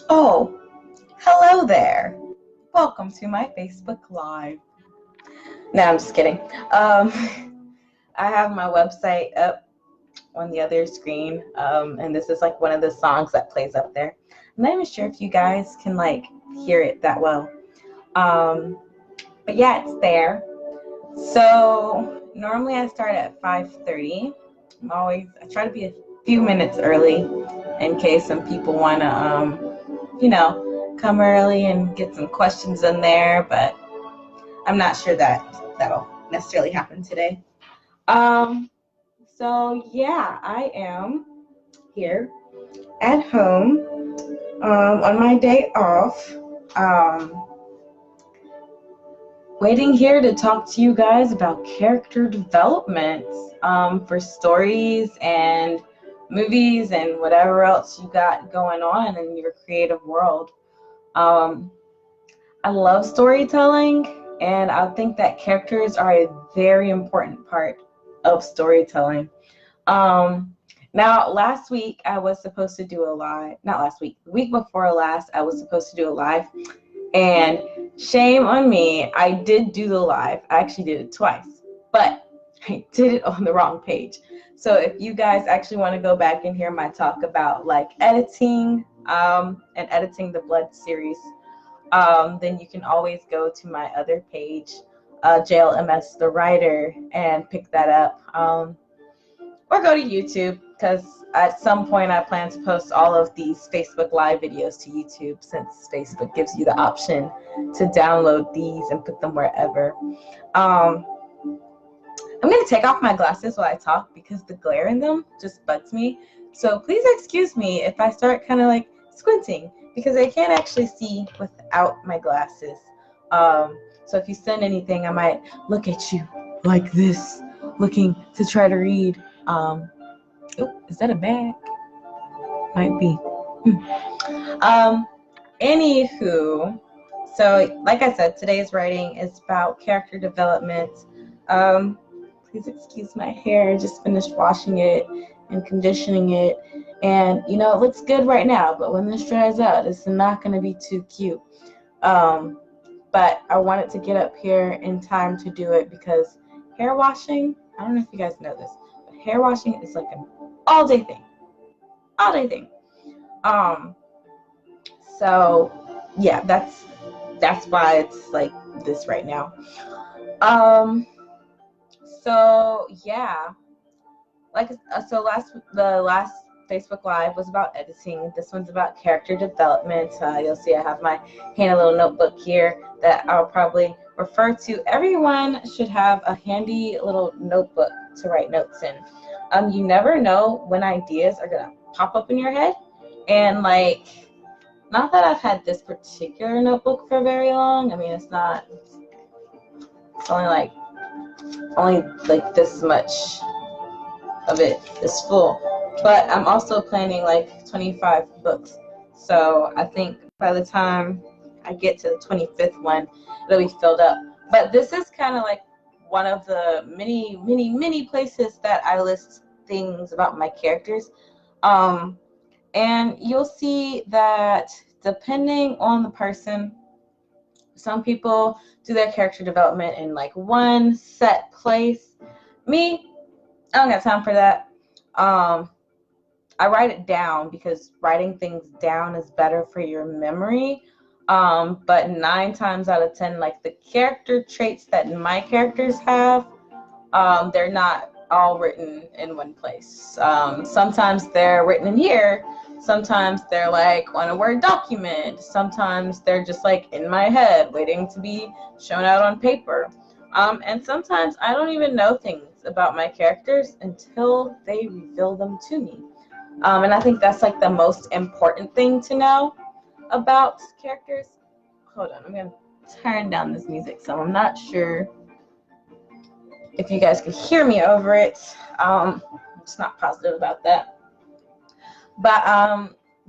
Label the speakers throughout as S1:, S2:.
S1: Oh, hello there. Welcome to my Facebook Live. No, I'm just kidding. I have my website up on the other screen, and this is like one of the songs that plays up there. I'm not even sure if you guys can like hear it that well. But yeah, it's there. So normally I start at 5:30. I try to be a few minutes early in case some people want to, come early and get some questions in there, but I'm not sure that that'll necessarily happen today. So yeah, I am here at home on my day off, waiting here to talk to you guys about character development for stories and movies and whatever else you got going on in your creative world. I love storytelling, and I think that characters are a very important part of storytelling. Now, last week I was supposed to do a live, not last week, the week before last, I was supposed to do a live, and shame on me, I did do the live. I actually did it twice, but I did it on the wrong page. So if you guys actually want to go back and hear my talk about like editing and editing the Blood series, then you can always go to my other page, JLMS the writer, and pick that up. Or go to YouTube, because at some point I plan to post all of these Facebook Live videos to YouTube, since Facebook gives you the option to download these and put them wherever. I'm going to take off my glasses while I talk because the glare in them just bugs me. So please excuse me if I start kind of like squinting, because I can't actually see without my glasses. So if you send anything, I might look at you like this, looking to try to read. Oh, is that a bag? Might be. Anywho, so like I said, today's writing is about character development. Please excuse my hair. I just finished washing it and conditioning it, and it looks good right now, but when this dries out, it's not going to be too cute. But I wanted to get up here in time to do it because hair washing, I don't know if you guys know this, but hair washing is like an all-day thing. So yeah, that's why it's like this right now. So yeah, the last Facebook Live was about editing. This one's about character development. You'll see I have my handy little notebook here that I'll probably refer to. Everyone should have a handy little notebook to write notes in. You never know when ideas are gonna pop up in your head, and like, not that I've had this particular notebook for very long. I mean, it's only like this much of it is full, but I'm also planning like 25 books, so I think by the time I get to the 25th one, it'll be filled up. But this is kind of like one of the many places that I list things about my characters, and you'll see that depending on the person, some people do their character development in like one set place. Me, I don't got time for that. I write it down because writing things down is better for your memory. But 9 times out of 10, like the character traits that my characters have, they're not all written in one place. Sometimes they're written in here. Sometimes they're like on a Word document. Sometimes they're just like in my head waiting to be shown out on paper. And sometimes I don't even know things about my characters until they reveal them to me. And I think that's like the most important thing to know about characters. Hold on, I'm going to turn down this music, so I'm not sure if you guys can hear me over it. I'm just not positive about that. But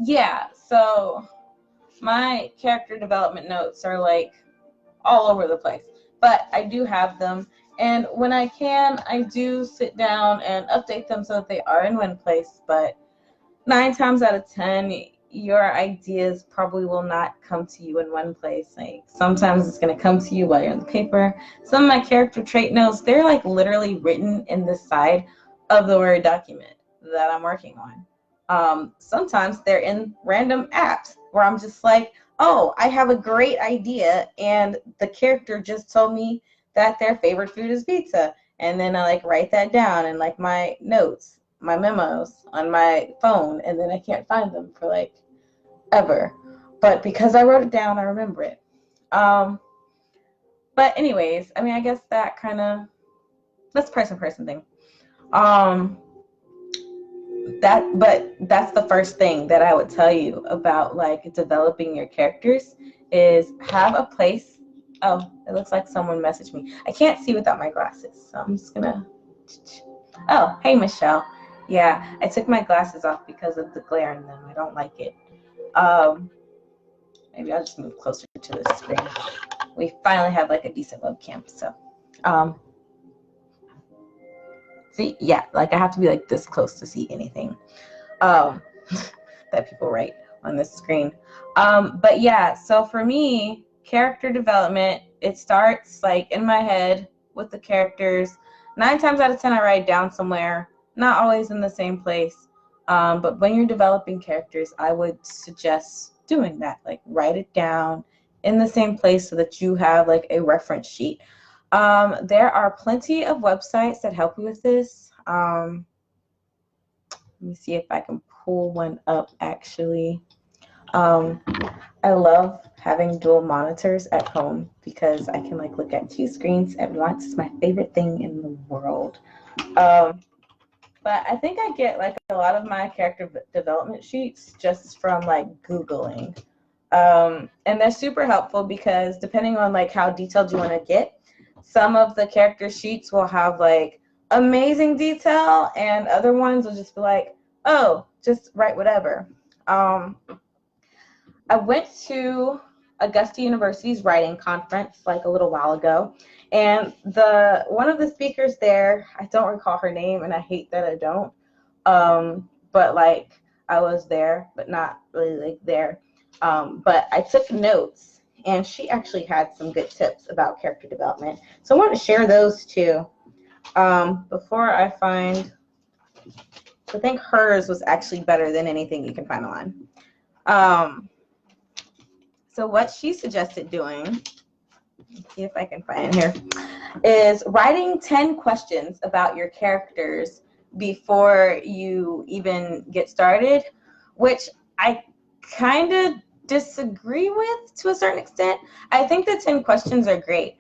S1: yeah, so my character development notes are like all over the place, but I do have them, And when I can, I do sit down and update them so that they are in one place. But 9 times out of 10, your ideas probably will not come to you in one place. Like sometimes it's going to come to you while you're on the paper. Some of my character trait notes, they're like literally written in the side of the Word document that I'm working on. Sometimes they're in random apps where I'm just like, oh, I have a great idea, and the character just told me that their favorite food is pizza. And then I like write that down in like my notes, my memos on my phone, and then I can't find them for like ever. But because I wrote it down, I remember it. But anyways, I mean, I guess that kind of, that's person thing. But that's the first thing that I would tell you about like developing your characters is have a place. Oh, it looks like someone messaged me. I can't see without my glasses, so I'm just gonna. Oh, hey Michelle. Yeah, I took my glasses off because of the glare in them. I don't like it. Maybe I'll just move closer to the screen. We finally have like a decent webcam, so see, yeah, like I have to be like this close to see anything that people write on this screen. But yeah, so for me, character development, it starts like in my head with the characters. 9 times out of 10, I write down somewhere, not always in the same place. But when you're developing characters, I would suggest doing that, like write it down in the same place so that you have like a reference sheet. There are plenty of websites that help you with this. Let me see if I can pull one up actually. I love having dual monitors at home because I can like look at 2 screens at once. It's my favorite thing in the world. But I think I get like a lot of my character development sheets just from like Googling. And they're super helpful because depending on like how detailed you want to get, some of the character sheets will have like amazing detail and other ones will just be like, oh, just write whatever. I went to Augusta University's writing conference like a little while ago, and one of the speakers there, I don't recall her name, and I hate that I don't. But like I was there, but not really like there. But I took notes, and she actually had some good tips about character development. So I want to share those too. Before I find, I think hers was actually better than anything you can find online. So what she suggested doing, see if I can find here, is writing 10 questions about your characters before you even get started, which I kind of disagree with to a certain extent. I think the 10 questions are great,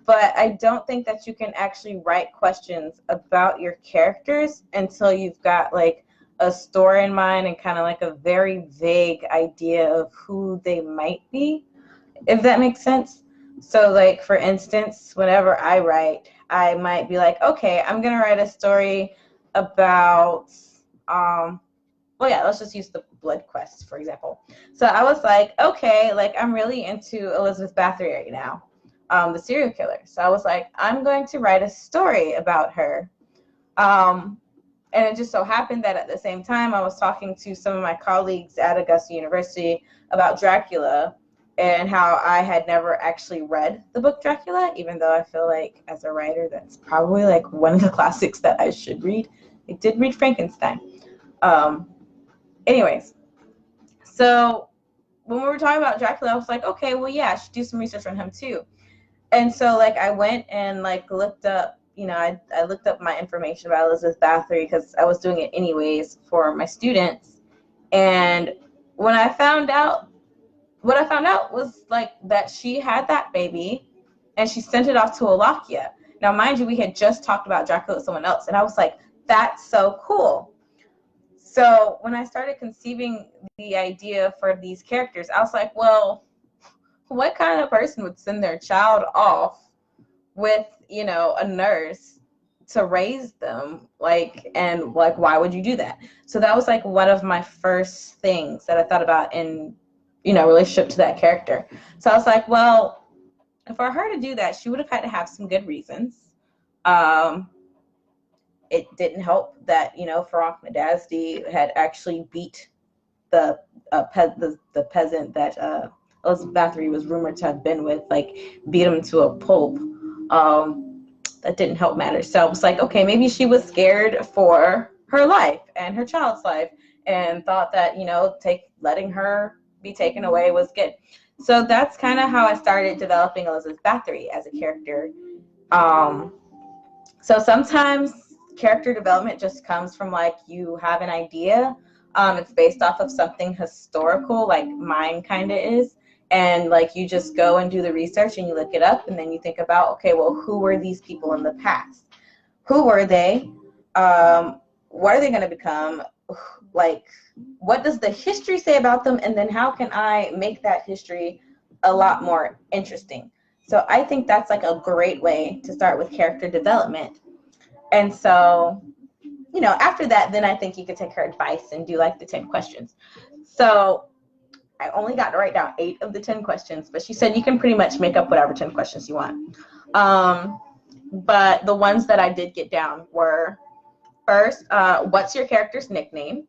S1: but I don't think that you can actually write questions about your characters until you've got like a story in mind and kind of like a very vague idea of who they might be, if that makes sense. So like for instance, whenever I write, I might be like, okay, I'm gonna write a story about well yeah, let's just use the Blood Quest for example. So I was like, okay, like I'm really into Elizabeth Bathory right now, the serial killer. So I was like, I'm going to write a story about her. And it just so happened that at the same time, I was talking to some of my colleagues at Augusta University about Dracula and how I had never actually read the book Dracula, even though I feel like as a writer, that's probably like one of the classics that I should read. I did read Frankenstein. Anyways, so when we were talking about Dracula, I was like, okay, well, yeah, I should do some research on him too. And so like I went and like looked up, you know, I looked up my information about Elizabeth Bathory because I was doing it anyways for my students. And when I found out, what I found out was like that she had that baby and she sent it off to Wallachia. Now, mind you, we had just talked about Dracula with someone else, and I was like, that's so cool. So when I started conceiving the idea for these characters, I was like, well, what kind of person would send their child off with, you know, a nurse to raise them, like, and like why would you do that? So that was like one of my first things that I thought about in, you know, relationship to that character. So I was like, well, for her to do that, she would have had to have some good reasons. It didn't help that, Farak Madazdi had actually beat the the peasant that Elizabeth Bathory was rumored to have been with, like beat him to a pulp. That didn't help matters. So I was like, okay, maybe she was scared for her life and her child's life, and thought that letting her be taken away was good. So that's kind of how I started developing Elizabeth Bathory as a character. So sometimes character development just comes from like you have an idea. It's based off of something historical, like mine kind of is. And like you just go and do the research and you look it up, and then you think about, okay, well, who were these people in the past? Who were they? What are they going to become? Like, what does the history say about them? And then how can I make that history a lot more interesting? So I think that's like a great way to start with character development. And so, after that, then I think you could take her advice and do like the 10 questions. So I only got to write down 8 of the 10 questions, but she said you can pretty much make up whatever 10 questions you want. But the ones that I did get down were, first, what's your character's nickname?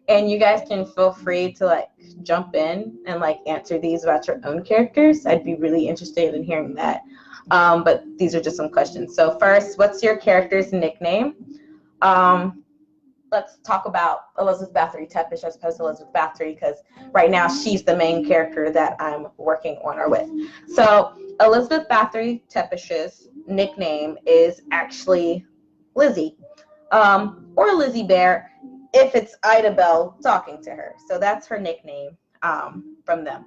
S1: And you guys can feel free to like jump in and like answer these about your own characters. I'd be really interested in hearing that. But these are just some questions. So first, what's your character's nickname? Let's talk about Elizabeth Bathory Tepish as opposed to Elizabeth Bathory, because right now she's the main character that I'm working on or with. So Elizabeth Bathory Tepish's nickname is actually Lizzie, or Lizzie Bear, if it's Ida Bell talking to her. So that's her nickname from them.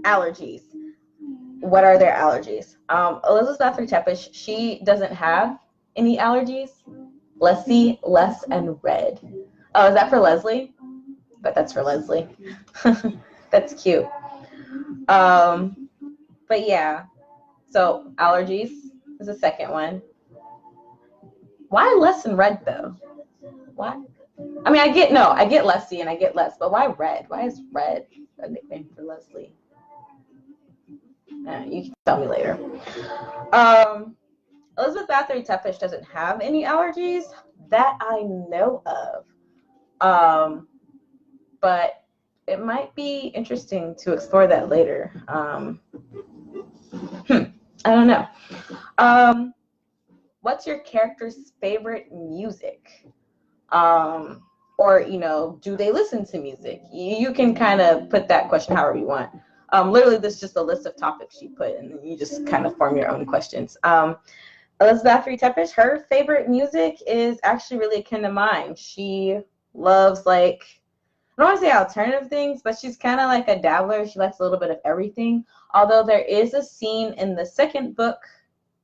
S1: Allergies. What are their allergies? Elizabeth Bathory Tepish, she doesn't have any allergies. Leslie, Les, and Red. Oh, is that for Leslie? But that's for Leslie. That's cute. But yeah, so allergies is the second one. Why Les and Red though? Why? I mean, I get Leslie and I get Les, but why Red? Why is Red a nickname for Leslie? You can tell me later. Elizabeth Bathory Tepish doesn't have any allergies that I know of. But it might be interesting to explore that later. I don't know. What's your character's favorite music? Or, do they listen to music? You can kind of put that question however you want. Literally, this is just a list of topics she put, and then you just kind of form your own questions. Elizabeth Bathory Tepish, her favorite music is actually really akin to mine. She loves, like, I don't want to say alternative things, but she's kind of like a dabbler. She likes a little bit of everything. Although there is a scene in the second book,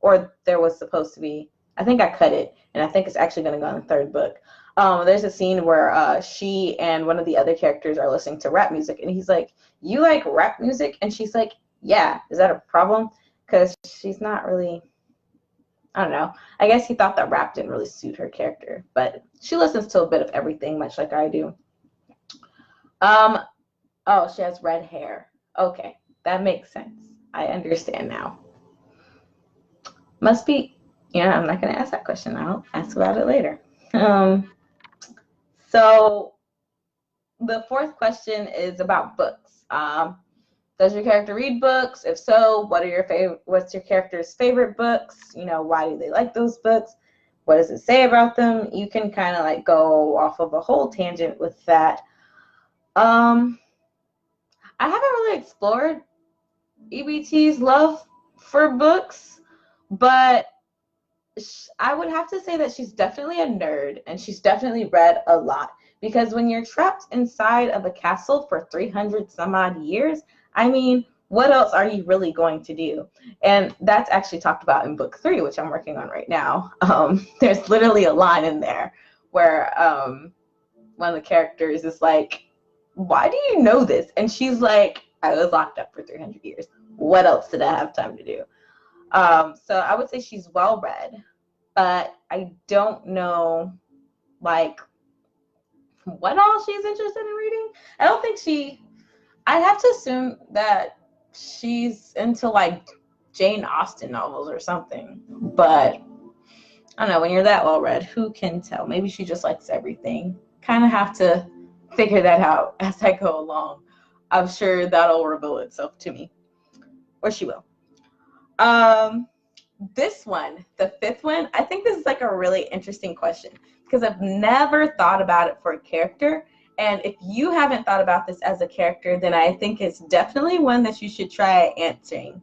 S1: or there was supposed to be. I think I cut it, and I think it's actually going to go in the third book. There's a scene where she and one of the other characters are listening to rap music, and he's like, "You like rap music?" And she's like, "Yeah." Is that a problem? Because she's not really, I don't know. I guess he thought that rap didn't really suit her character, but she listens to a bit of everything, much like I do. Oh, she has red hair. Okay, that makes sense. I understand now. Must be, I'm not going to ask that question. I'll ask about it later. So the fourth question is about books. Does your character read books? If so, what's your character's favorite books? Why do they like those books? What does it say about them? You can kind of like go off of a whole tangent with that. I haven't really explored EBT's love for books, but I would have to say that she's definitely a nerd, and she's definitely read a lot, because when you're trapped inside of a castle for 300 some odd years, I mean, what else are you really going to do? And that's actually talked about in book 3, which I'm working on right now. There's literally a line in there where one of the characters is like, "Why do you know this?" And she's like, "I was locked up for 300 years. What else did I have time to do?" So I would say she's well read, but I don't know, like, what all she's interested in reading. I don't think I'd have to assume that she's into, like, Jane Austen novels or something. But I don't know, when you're that well read, who can tell? Maybe she just likes everything. Kind of have to figure that out as I go along. I'm sure that'll reveal itself to me. Or she will. This one, the fifth one, I think this is like a really interesting question because I've never thought about it for a character. And if you haven't thought about this as a character, then I think it's definitely one that you should try answering.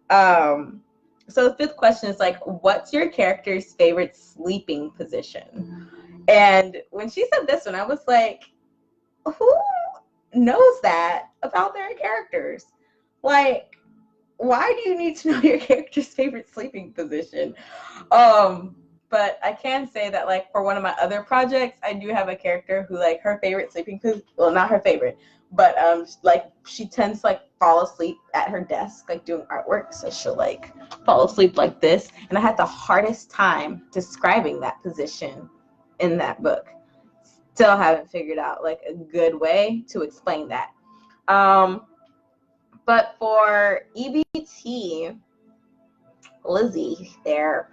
S1: So the fifth question is like, what's your character's favorite sleeping position? And when she said this one, I was like, who knows that about their characters? Like, why do you need to know your character's favorite sleeping position? But I can say that, like, for one of my other projects, I do have a character who, like, her favorite sleeping position, well, not her favorite, but, like, she tends to, like, fall asleep at her desk, like, doing artwork, so she'll, like, fall asleep like this, and I had the hardest time describing that position in that book. Still haven't figured out, like, a good way to explain that. But for EBT, Lizzie there,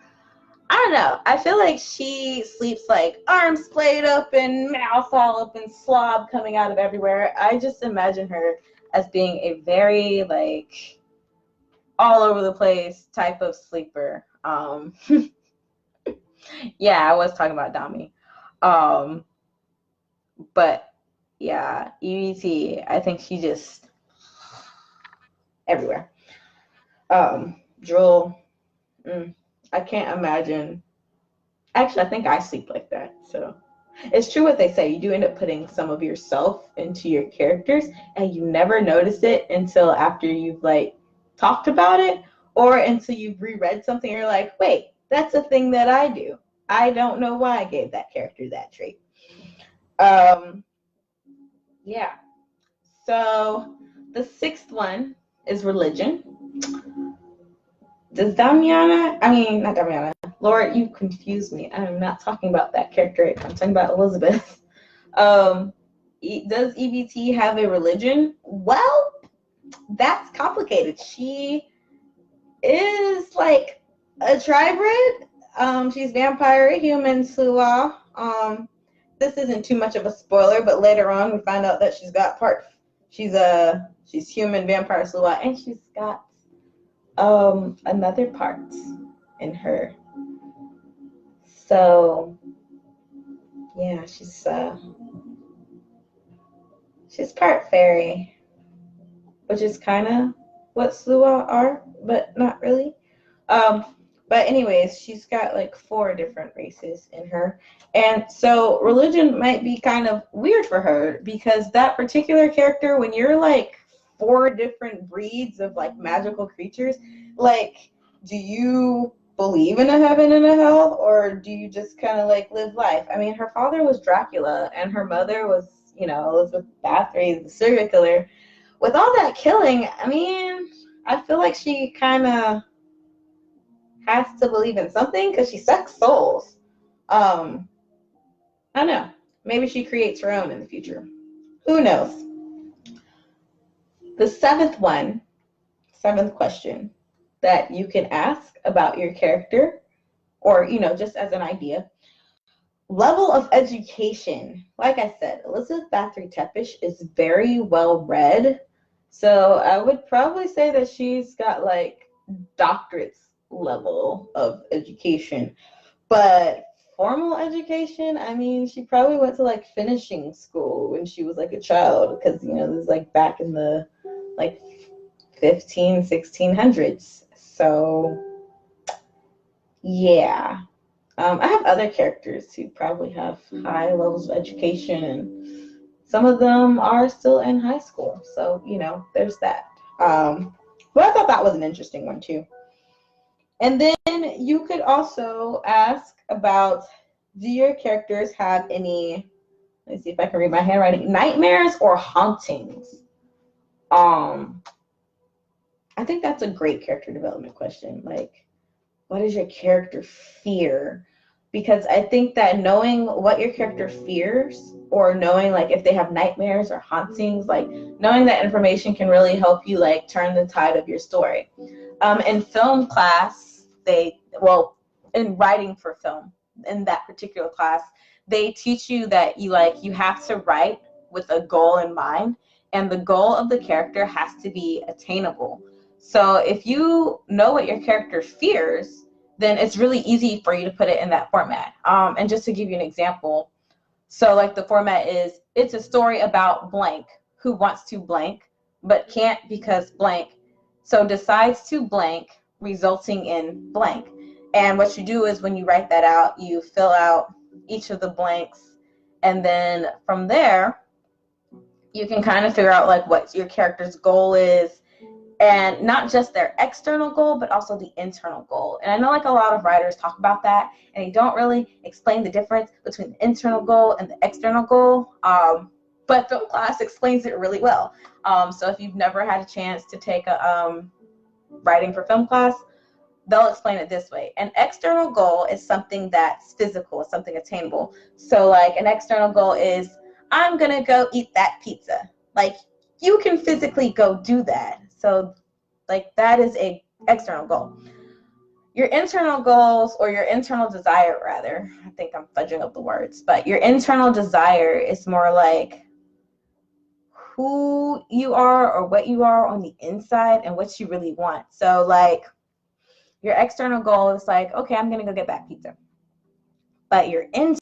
S1: I don't know. I feel like she sleeps like arms splayed up and mouth all up and slob coming out of everywhere. I just imagine her as being a very like all over the place type of sleeper. Yeah, I was talking about Dami. But yeah, EBT, I think she just everywhere. Drool. I can't imagine. Actually, I think I sleep like that. So it's true what they say. You do end up putting some of yourself into your characters, and you never notice it until after you've like talked about it, or until you've reread something. And you're like, wait, that's a thing that I do. I don't know why I gave that character that trait. Yeah. So the sixth one is religion. Does Damiana, not Damiana, Lord, you confused me. I'm not talking about that character. I'm talking about Elizabeth. Does EBT have a religion? Well, that's complicated. She is like a tribrid. She's vampire, human, Sluagh. This isn't too much of a spoiler, but later on we find out that she's human, vampire, Sluagh, and she's got another part in her. So yeah, she's part fairy, which is kind of what Sluagh are, but not really. But anyways, she's got like 4 different races in her, and so religion might be kind of weird for her because that particular character, when you're like 4 different breeds of like magical creatures, like, do you believe in a heaven and a hell, or do you just kind of like live life? I mean, her father was Dracula and her mother was, Elizabeth Bathory, the serial killer. With all that killing, I mean, I feel like she kind of has to believe in something because she sucks souls. I don't know. Maybe she creates her own in the future. Who knows? The seventh question that you can ask about your character, or, just as an idea. Level of education. Like I said, Elizabeth Bathory Tepish is very well read. So I would probably say that she's got like doctorates level of education. But formal education, I mean, she probably went to like finishing school when she was like a child, because this is like back in the like 1600s. So yeah. I have other characters who probably have high levels of education, and some of them are still in high school. So, there's that. But I thought that was an interesting one too. And then you could also ask about, do your characters have any, let me see if I can read my handwriting, nightmares or hauntings? I think that's a great character development question. Like, what does your character fear? Because I think that knowing what your character fears, or knowing like if they have nightmares or hauntings, like knowing that information can really help you like turn the tide of your story. In film class, in writing for film, in that particular class, they teach you that you have to write with a goal in mind, and the goal of the character has to be attainable. So if you know what your character fears, then it's really easy for you to put it in that format. And just to give you an example, so like the format is, it's a story about blank who wants to blank but can't because blank, so decides to blank, resulting in blank. And what you do is when you write that out, you fill out each of the blanks, and then from there you can kind of figure out like what your character's goal is, and not just their external goal but also the internal goal. And I know like a lot of writers talk about that and they don't really explain the difference between the internal goal and the external goal, but film class explains it really well. So if you've never had a chance to take a writing for film class, they'll explain it this way. An external goal is something that's physical, something attainable. So like an external goal is, I'm gonna go eat that pizza. Like you can physically go do that. So like that is a external goal. Your internal goals, or your internal desire rather, I think I'm fudging up the words, but your internal desire is more like who you are or what you are on the inside and what you really want. So like your external goal is like, okay, I'm gonna go get that pizza. But your internal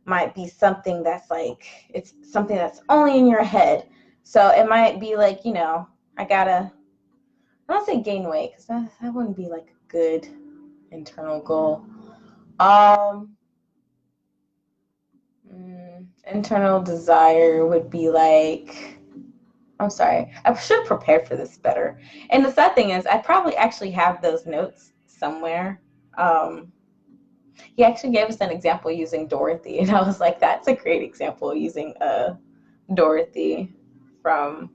S1: might be something that's like, it's something that's only in your head. So it might be like, I don't say gain weight, because that wouldn't be like a good internal goal. Internal desire would be like, I'm sorry, I should prepare for this better. And the sad thing is, I probably actually have those notes somewhere. He actually gave us an example using Dorothy, and I was like, that's a great example using Dorothy from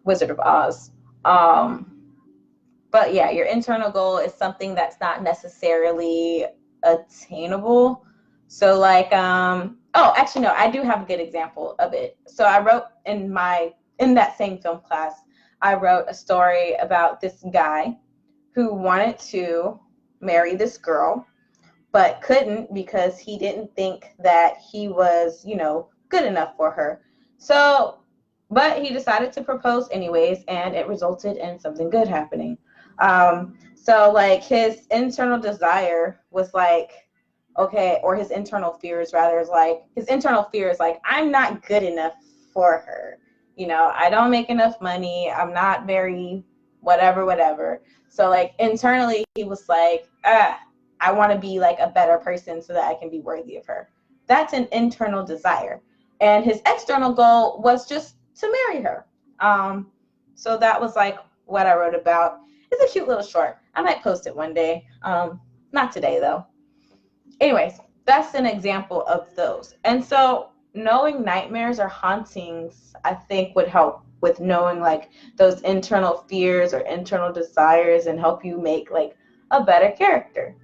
S1: Wizard of Oz. But yeah, your internal goal is something that's not necessarily attainable. So like, oh, actually, no, I do have a good example of it. So I wrote in that same film class, I wrote a story about this guy who wanted to marry this girl, but couldn't because he didn't think that he was, good enough for her. So, but he decided to propose anyways, and it resulted in something good happening. So like his internal desire was like, okay, or his internal fears rather is like, his internal fear is like, I'm not good enough for her. I don't make enough money. I'm not very whatever. So like internally he was like, I want to be like a better person so that I can be worthy of her. That's an internal desire. And his external goal was just to marry her. So that was like what I wrote about. It's a cute little short. I might post it one day. Not today though. Anyways, that's an example of those. And so knowing nightmares or hauntings, I think would help with knowing like those internal fears or internal desires, and help you make like a better character,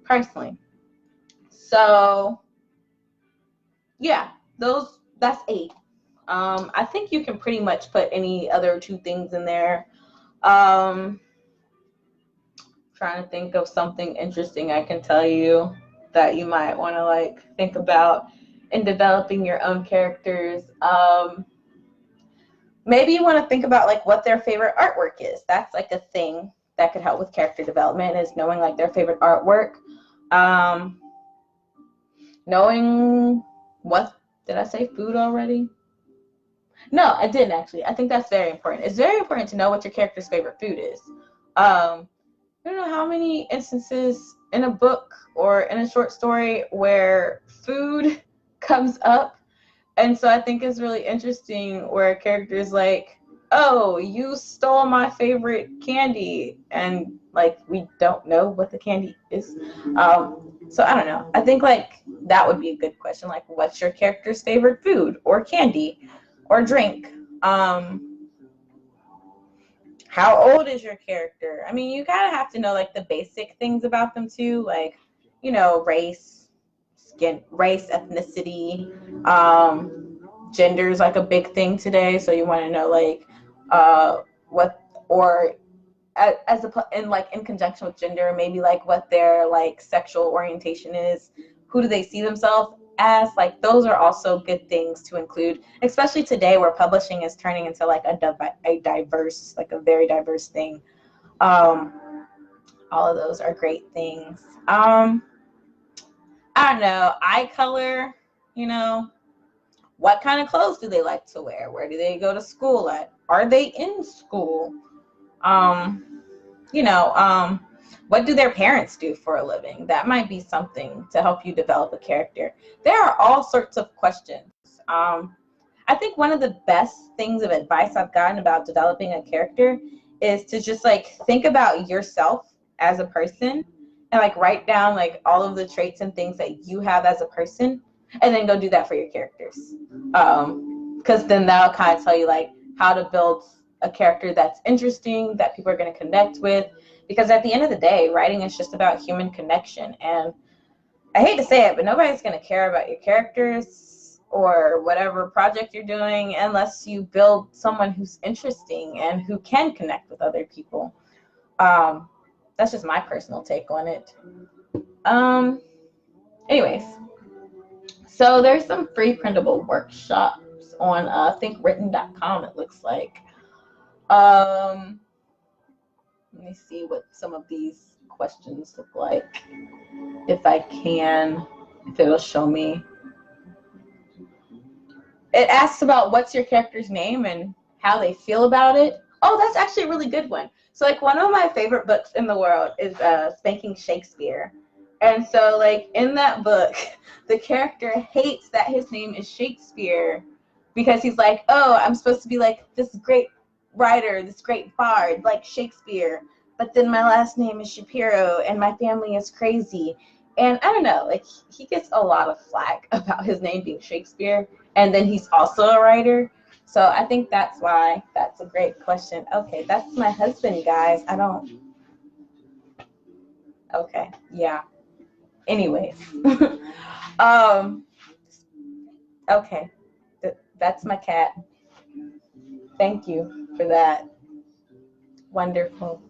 S1: personally. So yeah, that's 8. I think you can pretty much put any other 2 things in there. Trying to think of something interesting I can tell you that you might want to like think about in developing your own characters. Maybe you want to think about like what their favorite artwork is. That's like a thing that could help with character development, is knowing like their favorite artwork. Knowing what, did I say food already? No, I didn't actually. I think that's very important. It's very important to know what your character's favorite food is. I don't know how many instances in a book or in a short story where food comes up. And so I think it's really interesting where a character is like, oh, you stole my favorite candy. And like, we don't know what the candy is. So I don't know. I think like that would be a good question. Like, what's your character's favorite food or candy or drink? How old is your character? I mean, you kind of have to know like the basic things about them too, like, race, ethnicity, gender is like a big thing today. So you want to know like what, or in conjunction with gender, maybe like what their like sexual orientation is, who do they see themselves as, like those are also good things to include, especially today where publishing is turning into like a diverse, like a very diverse thing. All of those are great things. I don't know, eye color, you know, what kind of clothes do they like to wear? Where do they go to school at? Are they in school? You know, what do their parents do for a living? That might be something to help you develop a character. There are all sorts of questions. I think one of the best things of advice I've gotten about developing a character is to just like think about yourself as a person and like write down like all of the traits and things that you have as a person, and then go do that for your characters. Because then that'll kind of tell you like how to build a character that's interesting, that people are going to connect with. Because at the end of the day, writing is just about human connection. And I hate to say it, but nobody's going to care about your characters or whatever project you're doing unless you build someone who's interesting and who can connect with other people. That's just my personal take on it. Anyways, so there's some free printable workshops on thinkwritten.com, it looks like. Let me see what some of these questions look like, if it'll show me. It asks about what's your character's name and how they feel about it. Oh, that's actually a really good one. So like one of my favorite books in the world is Spanking Shakespeare. And so like in that book, the character hates that his name is Shakespeare because he's like, oh, I'm supposed to be like this great writer, this great bard like Shakespeare, but then my last name is Shapiro and my family is crazy. And I don't know, like he gets a lot of flack about his name being Shakespeare, and then he's also a writer. So I think that's why that's a great question. Okay, that's my husband, guys. Okay, yeah. Anyways. Okay, that's my cat. Thank you for that. Wonderful.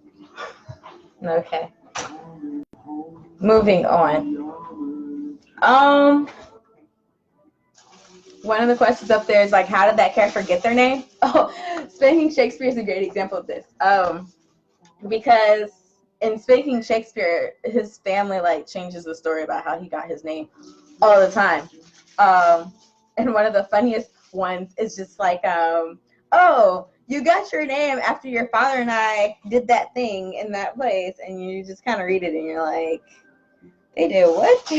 S1: Okay. Moving on. One of the questions up there is like, how did that character get their name? Oh, Spanking Shakespeare is a great example of this. Because in Spanking Shakespeare, his family like changes the story about how he got his name all the time. And one of the funniest ones is just like, oh, you got your name after your father and I did that thing in that place, and you just kind of read it and you're like, they did what?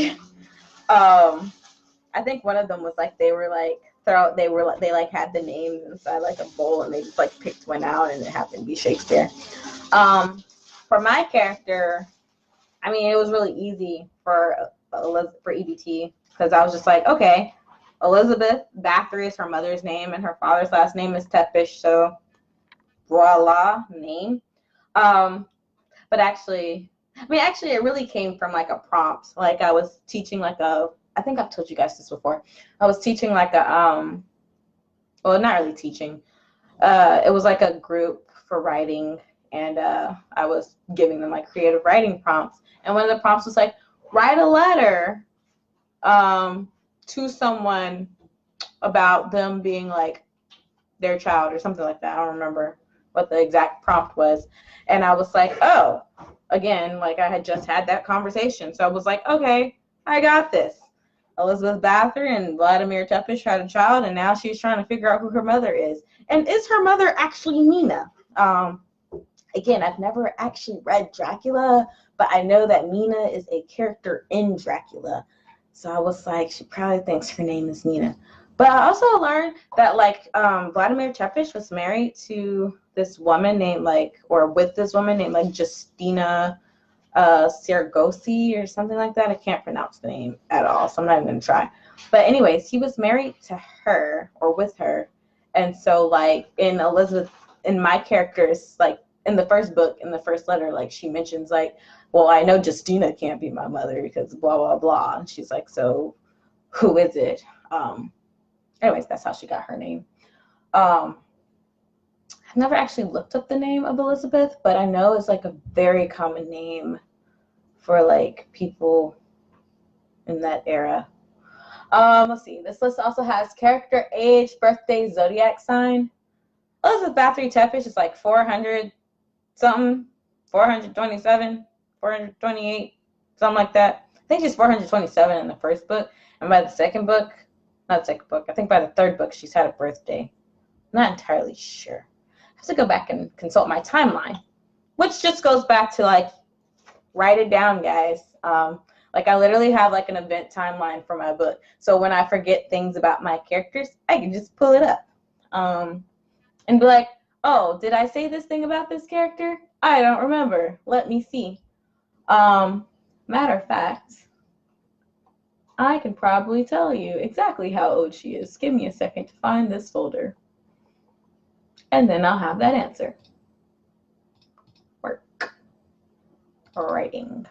S1: I think one of them was like they had the names inside like a bowl and they just like picked one out and it happened to be Shakespeare. For my character, I mean, it was really easy for EBT because I was just like, okay, Elizabeth Bathory is her mother's name and her father's last name is Tepish, so voila, name. But actually, it really came from like a prompt. Like I was teaching I think I've told you guys this before. I was teaching like well, not really teaching. It was like a group for writing, and I was giving them like creative writing prompts. And one of the prompts was like, write a letter to someone about them being like their child or something like that. I don't remember what the exact prompt was. And I was like, oh, again, like I had just had that conversation. So I was like, okay, I got this. Elizabeth Bathory and Vladimir Tepish had a child, and now she's trying to figure out who her mother is. And is her mother actually Mina? Again, I've never actually read Dracula, but I know that Mina is a character in Dracula. So I was like, she probably thinks her name is Nina. But I also learned that like Vladimir Tepish was married to this woman named with this woman named like Justina Saragosi or something like that. I can't pronounce the name at all, so I'm not even gonna try. But anyways, he was married to her or with her, and so like in my characters, like in the first book, in the first letter, like she mentions like, well, I know Justina can't be my mother because blah blah blah, and she's like, so who is it? Anyways, that's how she got her name. I've never actually looked up the name of Elizabeth, but I know it's like a very common name for like people in that era. Let's see. This list also has character, age, birthday, zodiac sign. Elizabeth Bathory Tepes is like 400 something, 427, 428, something like that. I think she's 427 in the first book, and by the second book, not the second book, I think by the third book she's had a birthday. I'm not entirely sure. I have to go back and consult my timeline, which just goes back to like, write it down, guys. Like I literally have like an event timeline for my book. So when I forget things about my characters, I can just pull it up and be like, oh, did I say this thing about this character? I don't remember. Let me see. Matter of fact, I can probably tell you exactly how old she is. Give me a second to find this folder. And then I'll have that answer. Work. Writing.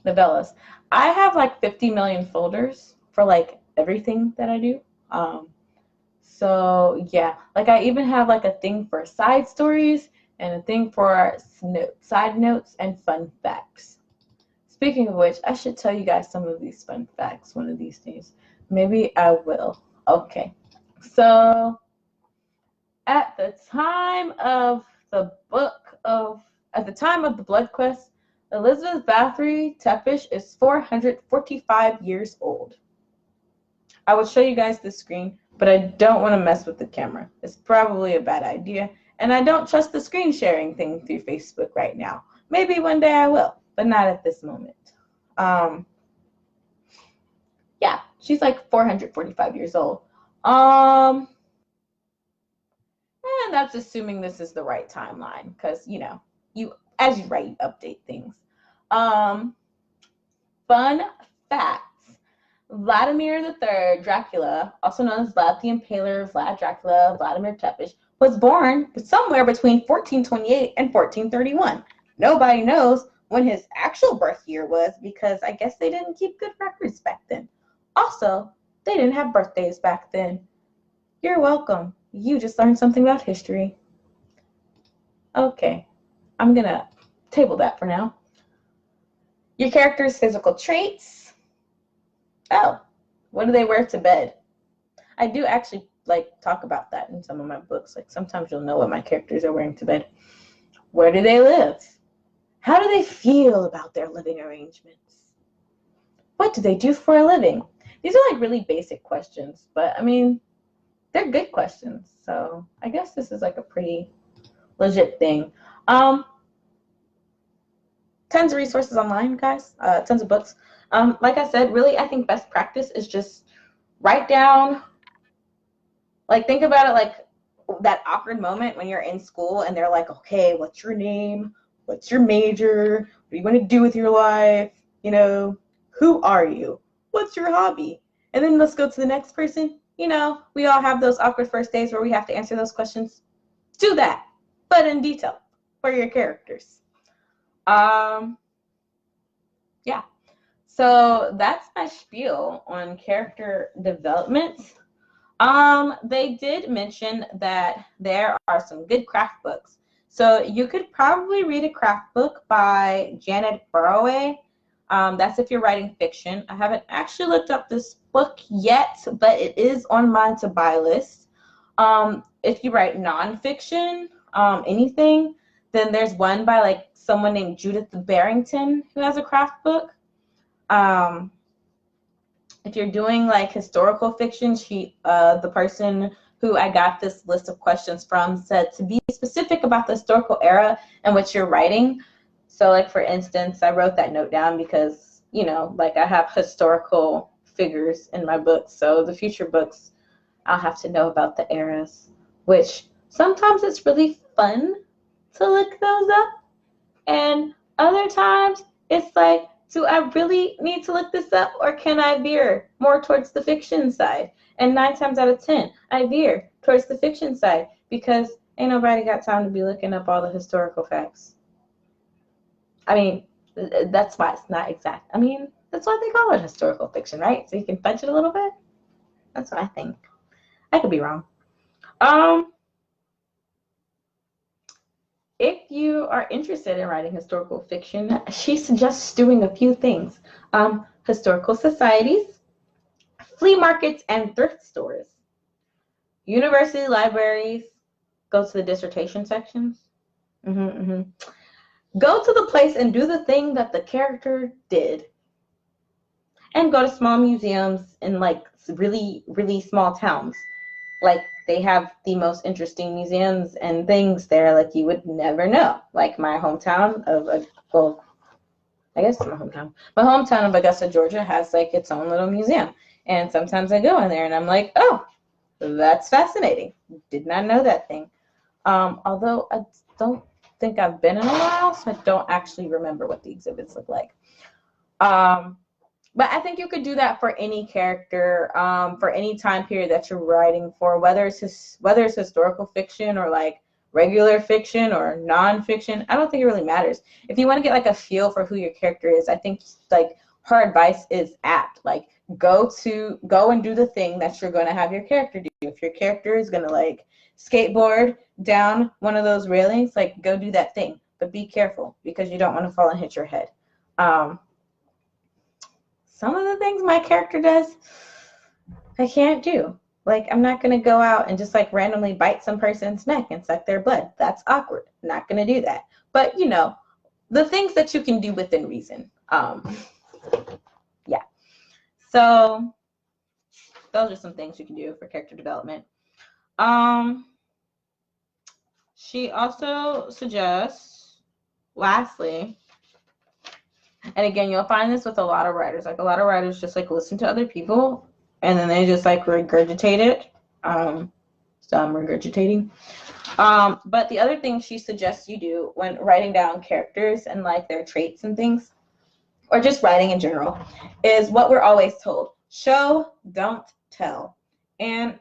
S1: Novellas. I have like 50 million folders for like everything that I do. So yeah, like I even have like a thing for side stories and a thing for side notes and fun facts. Speaking of which, I should tell you guys some of these fun facts one of these days. Maybe I will. Okay. So at the time of the Blood Quest, Elizabeth Bathory Tepes is 445 years old. I will show you guys the screen, but I don't want to mess with the camera. It's probably a bad idea, and I don't trust the screen sharing thing through Facebook right now. Maybe one day I will, but not at this moment. Yeah, she's like 445 years old. And that's assuming this is the right timeline, because you know, as you write, you update things. Fun facts. Vladimir III, Dracula, also known as Vlad the Impaler, Vlad Dracula, Vladimir Tepes, was born somewhere between 1428 and 1431. Nobody knows when his actual birth year was because I guess they didn't keep good records back then. Also, they didn't have birthdays back then. You're welcome. You just learned something about history. Okay, I'm gonna table that for now. Your character's physical traits. Oh, what do they wear to bed? I do actually like talk about that in some of my books. Like sometimes you'll know what my characters are wearing to bed. Where do they live? How do they feel about their living arrangements? What do they do for a living? These are like really basic questions, but I mean, they're good questions. So I guess this is like a pretty legit thing. Tons of resources online, guys. Tons of books. Like I said, really, I think best practice is just write down, like think about it like that awkward moment when you're in school and they're like, okay, what's your name? What's your major? What are you going to do with your life? You know, who are you? What's your hobby? And then let's go to the next person. You know, we all have those awkward first days where we have to answer those questions. Do that, but in detail for your characters. Yeah. So that's my spiel on character development. They did mention that there are some good craft books. So you could probably read a craft book by Janet Burroway. That's if you're writing fiction. I haven't actually looked up this book yet, but it is on my to-buy list. If you write nonfiction, anything, then there's one by like someone named Judith Barrington who has a craft book. If you're doing like historical fiction, the person who I got this list of questions from said to be specific about the historical era in which you're writing. So like for instance, I wrote that note down because, you know, like I have historical figures in my books. So the future books, I'll have to know about the eras, which sometimes it's really fun to look those up. And other times it's like, do I really need to look this up, or can I veer more towards the fiction side? And 9 times out of 10, I veer towards the fiction side because ain't nobody got time to be looking up all the historical facts. I mean, that's why it's not exact. I mean, that's why they call it historical fiction, right? So you can fudge it a little bit. That's what I think. I could be wrong. if you are interested in writing historical fiction, she suggests doing a few things. Historical societies, flea markets and thrift stores, university libraries, go to the dissertation sections. Go to the place and do the thing that the character did. And go to small museums in like really, really small towns. Like they have the most interesting museums and things there like you would never know. Like my hometown of, well, I guess my hometown of Augusta, Georgia has like its own little museum. And sometimes I go in there and I'm like, oh, that's fascinating. Did not know that thing. Although I don't think I've been in a while, so I don't actually remember what the exhibits look like. But I think you could do that for any character, for any time period that you're writing for, whether it's historical fiction or like regular fiction or nonfiction. I don't think it really matters. If you want to get like a feel for who your character is, I think like her advice is apt. Like go and do the thing that you're going to have your character do. If your character is going to like skateboard down one of those railings, like go do that thing. But be careful because you don't want to fall and hit your head. Some of the things my character does, I can't do. Like, I'm not going to go out and just like randomly bite some person's neck and suck their blood. That's awkward. Not going to do that. But, you know, the things that you can do within reason. Yeah. So those are some things you can do for character development. She also suggests, lastly, and again, you'll find this with a lot of writers. Like a lot of writers just like listen to other people and then they just like regurgitate it. So I'm regurgitating. But the other thing she suggests you do when writing down characters and like their traits and things, or just writing in general, is what we're always told: show, don't tell. And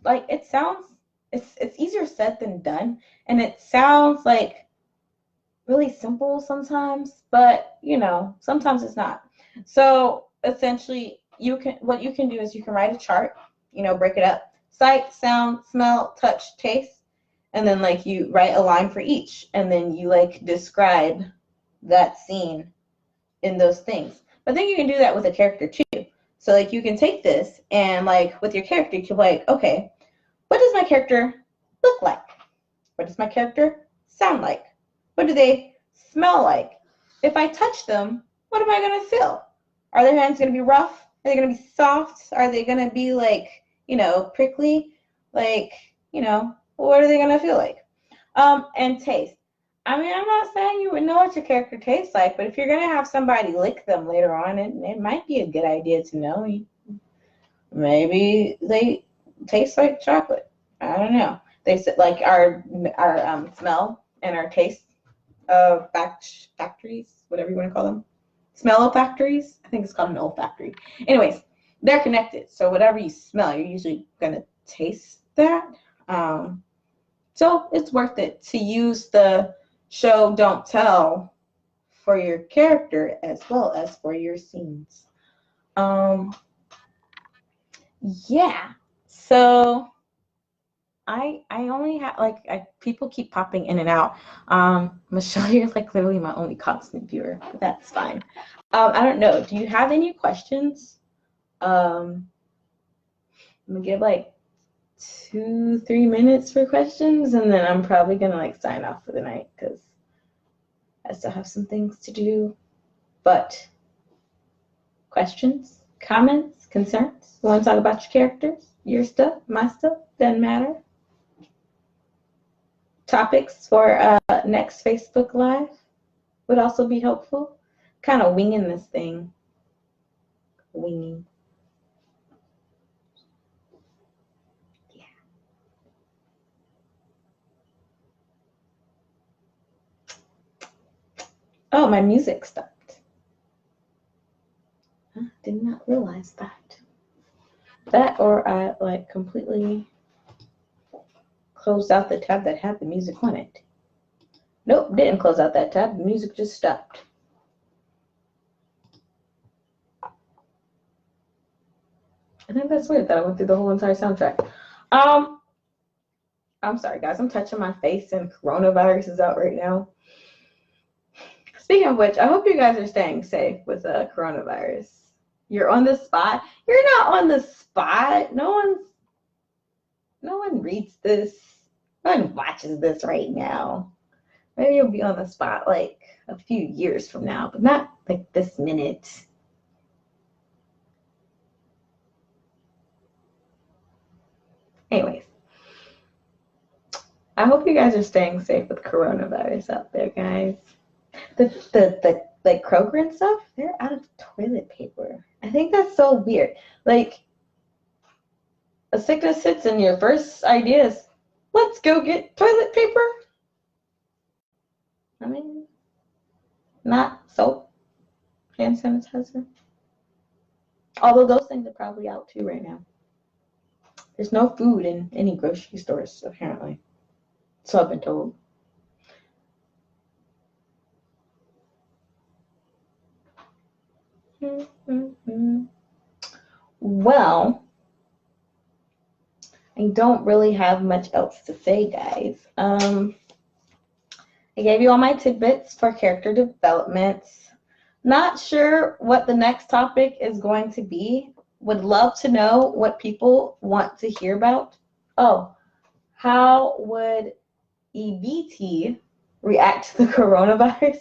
S1: like it sounds, it's easier said than done, and it sounds like really simple sometimes, but you know, sometimes it's not. So essentially, what you can do is you can write a chart, you know, break it up: sight, sound, smell, touch, taste, and then like you write a line for each, and then you like describe that scene in those things. But then you can do that with a character too. So like you can take this and like with your character, you can be like, okay, what does my character look like? What does my character sound like? What do they smell like? If I touch them, what am I going to feel? Are their hands going to be rough? Are they going to be soft? Are they going to be like, you know, prickly? Like, you know, what are they going to feel like? And taste. I mean, I'm not saying you would know what your character tastes like, but if you're going to have somebody lick them later on, it might be a good idea to know. Maybe they taste like chocolate. I don't know. They said like our smell and our taste factories, whatever you want to call them, smell olfactories. I think it's called an olfactory. Anyways, they're connected. So whatever you smell, you're usually gonna taste that. So it's worth it to use the show, don't tell for your character as well as for your scenes. Yeah. So I only have like people keep popping in and out. Michelle, you're like literally my only constant viewer, but that's fine. I don't know. Do you have any questions? I'm gonna give like 2-3 minutes for questions, and then I'm probably gonna like sign off for the night because I still have some things to do. But questions, comments, concerns? You want to talk about your characters, your stuff, my stuff? Doesn't matter. Topics for next Facebook Live would also be helpful. Kind of winging this thing. Winging. Yeah. Oh, my music stopped. I did not realize that. That or I like completely closed out the tab that had the music on it. Nope, didn't close out that tab. The music just stopped. I think that's weird that I went through the whole entire soundtrack. I'm sorry, guys. I'm touching my face and coronavirus is out right now. Speaking of which, I hope you guys are staying safe with coronavirus. You're on the spot. You're not on the spot. No one reads this. No one watches this right now. Maybe you'll be on the spot like a few years from now, but not like this minute. Anyways, I hope you guys are staying safe with coronavirus out there, guys. The like Kroger and stuff, they're out of toilet paper. I think that's so weird. Like a sickness hits and your first idea is, let's go get toilet paper. I mean, not soap, hand sanitizer. Although those things are probably out too right now. There's no food in any grocery stores, apparently. So I've been told. Well, I don't really have much else to say, guys. I gave you all my tidbits for character developments. Not sure what the next topic is going to be. Would love to know what people want to hear about. Oh, how would EBT react to the coronavirus?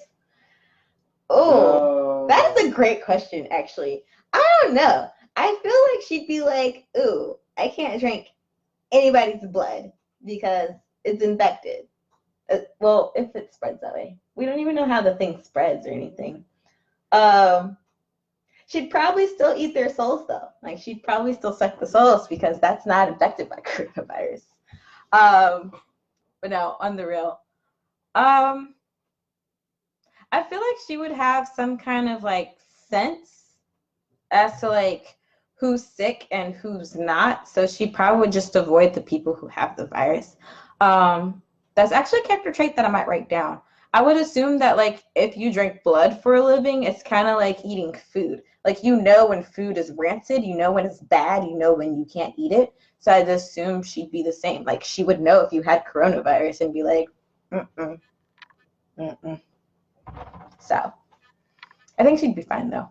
S1: Oh, that is a great question, actually. I don't know. I feel like she'd be like, ooh, I can't drink anybody's blood because it's infected. Well, if it spreads that way. We don't even know how the thing spreads or anything. She'd probably still eat their souls, though. Like, she'd probably still suck the souls because that's not infected by coronavirus. But no, on the real. I feel like she would have some kind of like sense as to like who's sick and who's not. So she probably would just avoid the people who have the virus. That's actually a character trait that I might write down. I would assume that like if you drink blood for a living, it's kind of like eating food. Like you know when food is rancid, you know when it's bad, you know when you can't eat it. So I'd assume she'd be the same. Like she would know if you had coronavirus and be like, mm-mm, mm-mm. So I think she'd be fine though.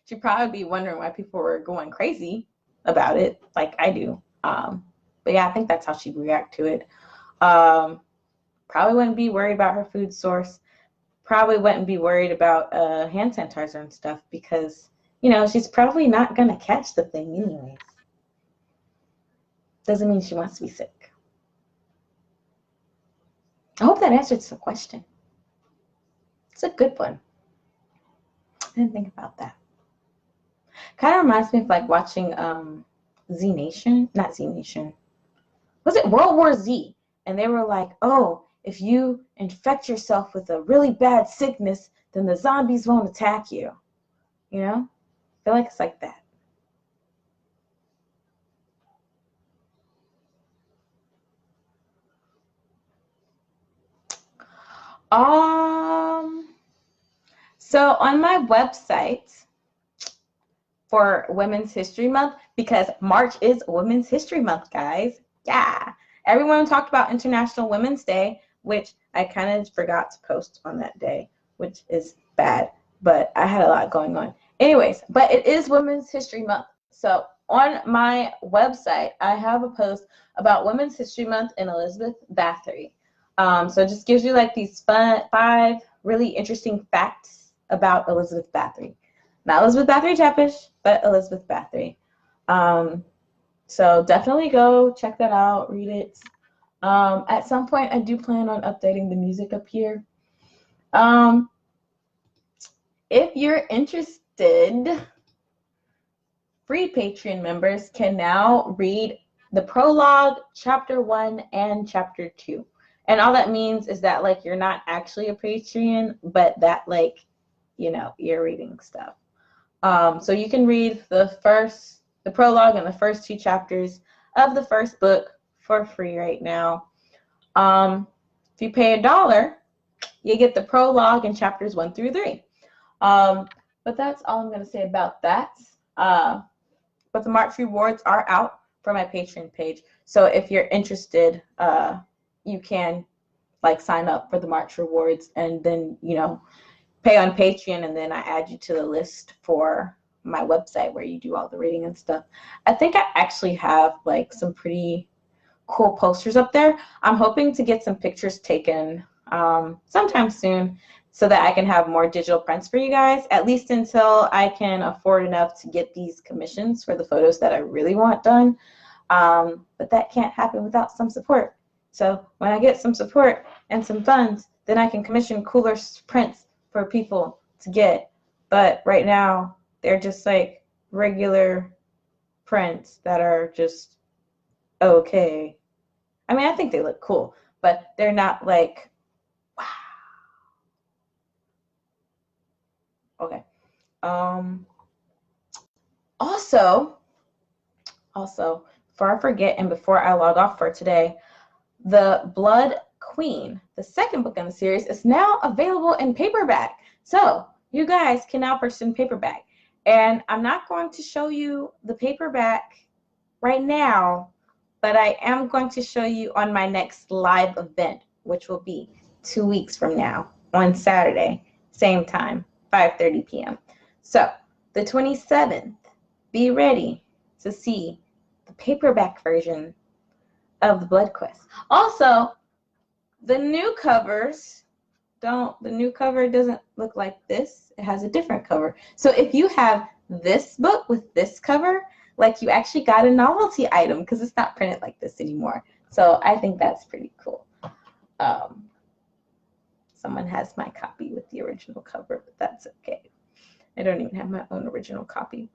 S1: She'd probably be wondering why people were going crazy about it, like I do. But yeah, I think that's how she'd react to it. Probably wouldn't be worried about her food source. Probably wouldn't be worried about hand sanitizer and stuff because, you know, she's probably not going to catch the thing anyways. Doesn't mean she wants to be sick. I hope that answers the question. It's a good one. I didn't think about that. Kind of reminds me of like watching Z Nation. Not Z Nation. Was it World War Z? And they were like, oh, if you infect yourself with a really bad sickness, then the zombies won't attack you. You know? I feel like it's like that. So on my website for Women's History Month, because March is Women's History Month, guys. Yeah. Everyone talked about International Women's Day, which I kind of forgot to post on that day, which is bad, but I had a lot going on. Anyways, but it is Women's History Month. So on my website, I have a post about Women's History Month and Elizabeth Bathory. So it just gives you like these fun 5 really interesting facts about Elizabeth Bathory. Not Elizabeth Bathory Chappish, but Elizabeth Bathory. So definitely go check that out, read it. At some point, I do plan on updating the music up here. If you're interested, free Patreon members can now read the prologue, chapter 1, and chapter 2. And all that means is that, like, you're not actually a Patreon, but that, like, you know, you're reading stuff. So you can read the prologue and the first 2 chapters of the first book for free right now. If you pay $1, you get the prologue and chapters 1 through 3. But that's all I'm going to say about that. But the March rewards are out for my Patreon page. So if you're interested, you can like sign up for the March rewards and then, you know, pay on Patreon, and then I add you to the list for my website where you do all the reading and stuff. I think I actually have like some pretty cool posters up there. I'm hoping to get some pictures taken sometime soon so that I can have more digital prints for you guys, at least until I can afford enough to get these commissions for the photos that I really want done. But that can't happen without some support. So when I get some support and some funds, then I can commission cooler prints for people to get. But right now, they're just like regular prints that are just okay. I mean, I think they look cool, but they're not like, wow. Okay. Also, before I forget and before I log off for today, The Blood Queen, the second book in the series, is now available in paperback. So you guys can now purchase in paperback. And I'm not going to show you the paperback right now, but I am going to show you on my next live event, which will be 2 weeks from now on Saturday, same time, 5:30 p.m. So the 27th, be ready to see the paperback version of the Blood Quest. Also, the new covers the new cover doesn't look like this. It has a different cover. So if you have this book with this cover, like you actually got a novelty item because it's not printed like this anymore. So I think that's pretty cool. Someone has my copy with the original cover, but that's okay. I don't even have my own original copy.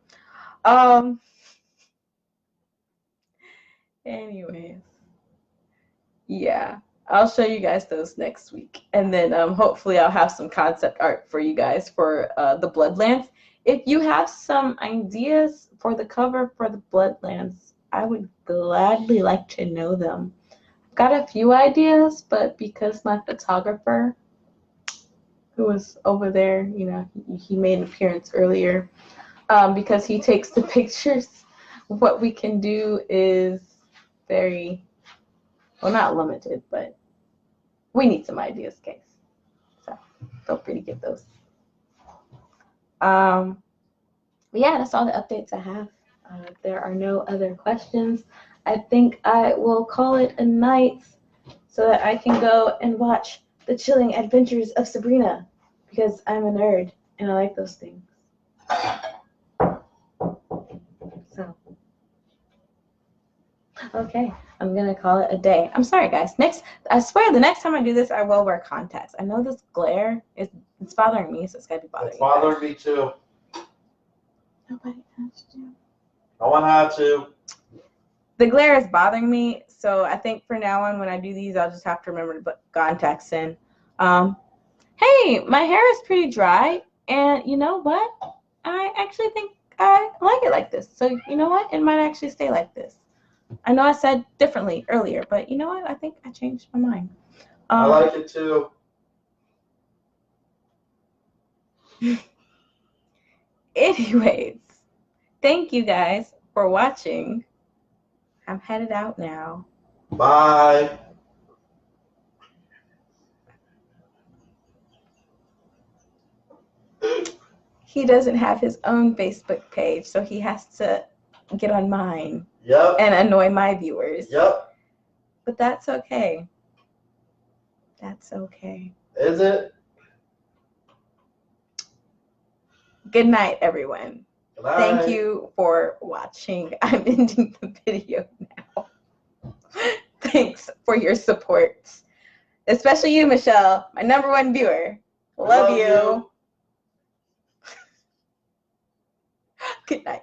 S1: Anyways, yeah, I'll show you guys those next week, and then hopefully I'll have some concept art for you guys for the Bloodlands. If you have some ideas for the cover for the Bloodlands, I would gladly like to know them. I've got a few ideas, but because my photographer, who was over there, you know, he made an appearance earlier, because he takes the pictures, what we can do is very, well, not limited, but we need some ideas, guys. So feel free to get those. But yeah, that's all the updates I have. If there are no other questions, I think I will call it a night so that I can go and watch The Chilling Adventures of Sabrina, because I'm a nerd and I like those things. So, okay, I'm gonna call it a day. I'm sorry, guys. I swear, the next time I do this, I will wear contacts. I know this glare it's bothering me, so it's gotta be bothering
S2: It's bothering me too.
S1: Nobody asked you.
S2: No one had to.
S1: The glare is bothering me, so I think for now on, when I do these, I'll just have to remember to put contacts in. Hey, my hair is pretty dry, and you know what? I actually think I like it like this. So you know what? It might actually stay like this. I know I said differently earlier, but you know what? I think I changed my mind.
S2: I like it too.
S1: Anyways, thank you guys for watching. I'm headed out now.
S2: Bye.
S1: He doesn't have his own Facebook page, so he has to get on mine.
S2: Yep.
S1: And annoy my viewers.
S2: Yep.
S1: But that's okay. That's okay.
S2: Is it?
S1: Good night, everyone.
S2: Good night.
S1: Thank you for watching. I'm ending the video now. Thanks for your support. Especially you, Michelle, my #1 viewer. Love you. Good night.